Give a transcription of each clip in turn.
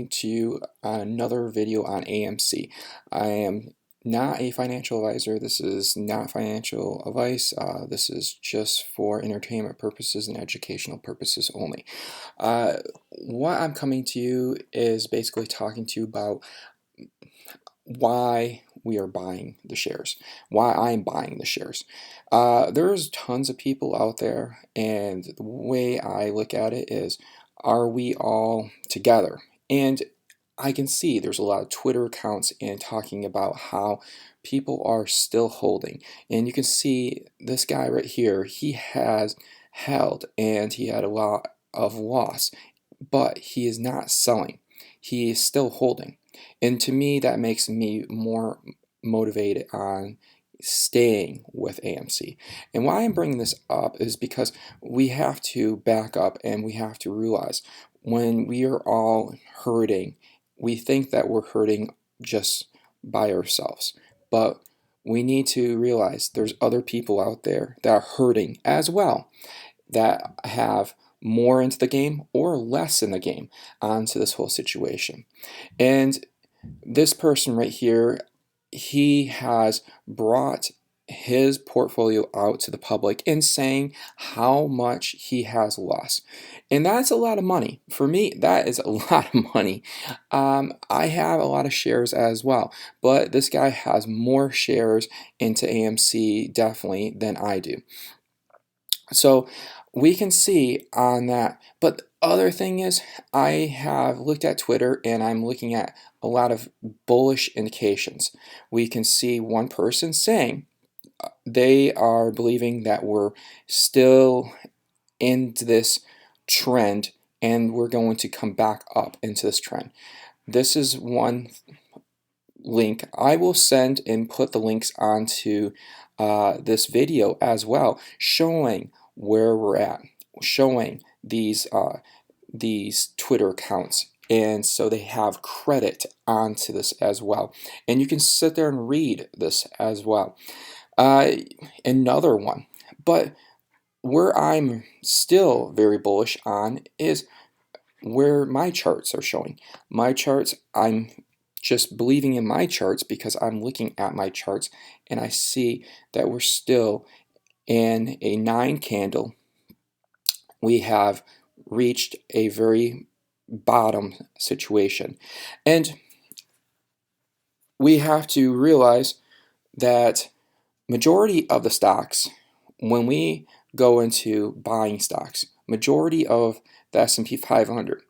To another video on AMC. I am not a financial advisor. This is not financial advice. This is just for entertainment purposes and educational purposes only. What I'm coming to you is basically talking to you about why we are buying the shares, why I'm buying the shares. There's tons of people out there, and the way I look at it is, are we all together? And I can see there's a lot of Twitter accounts and talking about how people are still holding. And you can see this guy right here, he has held and he had a lot of loss, but he is not selling. He is still holding. And to me, that makes me more motivated on staying with AMC. And why I'm bringing this up is because we have to back up and we have to realize when we are all hurting, we think that we're hurting just by ourselves. But we need to realize there's other people out there that are hurting as well, that have more into the game or less in the game onto this whole situation. And this person right here, he has brought his portfolio out to the public and saying how much he has lost. And that's a lot of money. For me, that is a lot of money. I have a lot of shares as well, but this guy has more shares into AMC definitely than I do. So we can see on that. But the other thing is, I have looked at Twitter and I'm looking at a lot of bullish indications. We can see one person saying they are believing that we're still into this trend and we're going to come back up into this trend. This is one link. I will send and put the links onto this video as well, showing where we're at, showing these Twitter accounts, and so they have credit onto this as well. And you can sit there and read this as well. Another one, but where I'm still very bullish on is where my charts are showing. My charts, I'm just believing in my charts because I'm looking at my charts and I see that we're still in a 9 candle. We have reached a very bottom situation. And we have to realize that majority of the stocks, when we go into buying stocks, majority of the S&P 500,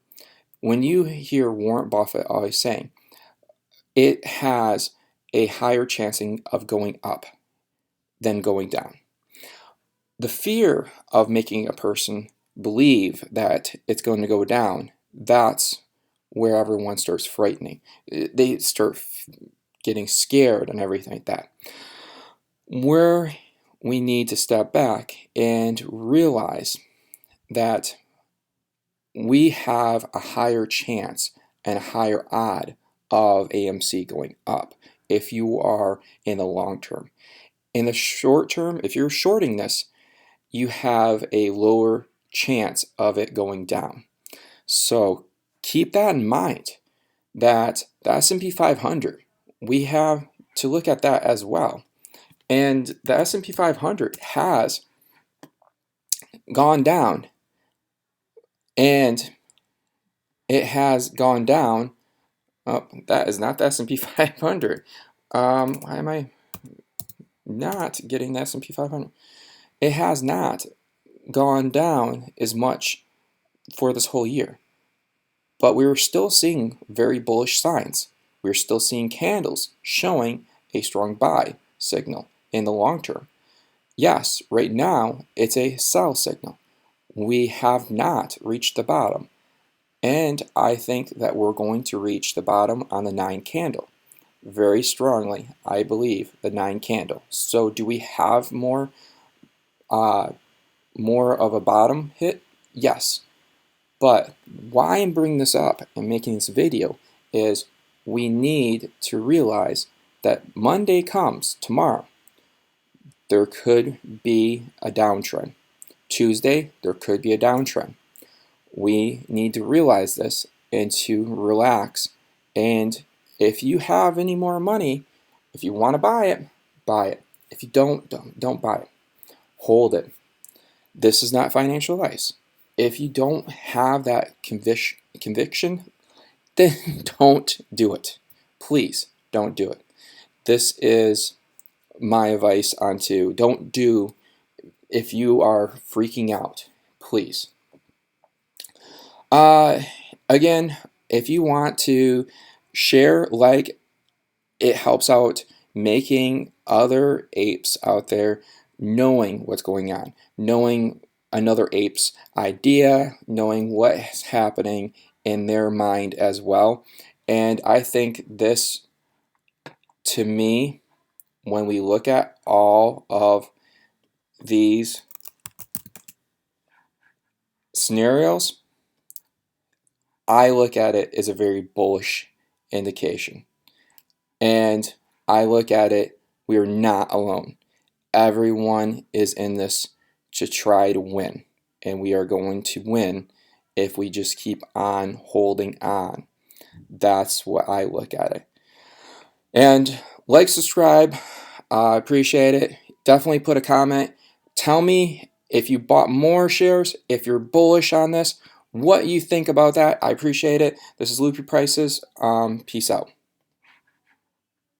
when you hear Warren Buffett always saying, it has a higher chancing of going up than going down. The fear of making a person believe that it's going to go down, that's where everyone starts frightening. They start getting scared and everything like that. Where we need to step back and realize that we have a higher chance and a higher odd of AMC going up if you are in the long term. In the short term, if you're shorting this, you have a lower chance of it going down. So keep that in mind, that the S&P 500, we have to look at that as well. And the S&P 500 has gone down, and it has gone down. Oh, that is not the S&P 500. Why am I not getting the S&P 500? It has not gone down as much for this whole year. But we were still seeing very bullish signs. We're still seeing candles showing a strong buy signal in the long term. Yes, right now it's a sell signal. We have not reached the bottom. And I think that we're going to reach the bottom on the 9 candle. Very strongly, I believe, the 9 candle. So do we have more of a bottom hit? Yes. But why I'm bringing this up and making this video is we need to realize that Monday comes, tomorrow, there could be a downtrend. Tuesday, there could be a downtrend. We need to realize this and to relax. And if you have any more money, if you want to buy it, buy it. If you don't buy it. Hold it. This is not financial advice. If you don't have that conviction, then don't do it. Please don't do it. This is my advice onto don't do if you are freaking out. Please. Again, if you want to share, like, it helps out making other apes out there knowing what's going on, knowing another ape's idea, knowing what's happening in their mind as well. And I think this, to me, when we look at all of these scenarios, I look at it as a very bullish indication. And I look at it, we are not alone. Everyone is in this to try to win. And we are going to win if we just keep on holding on. That's what I look at it. And like, subscribe. I appreciate it. Definitely put a comment. Tell me if you bought more shares, if you're bullish on this, what you think about that. I appreciate it. This is Loopy Prices. Peace out.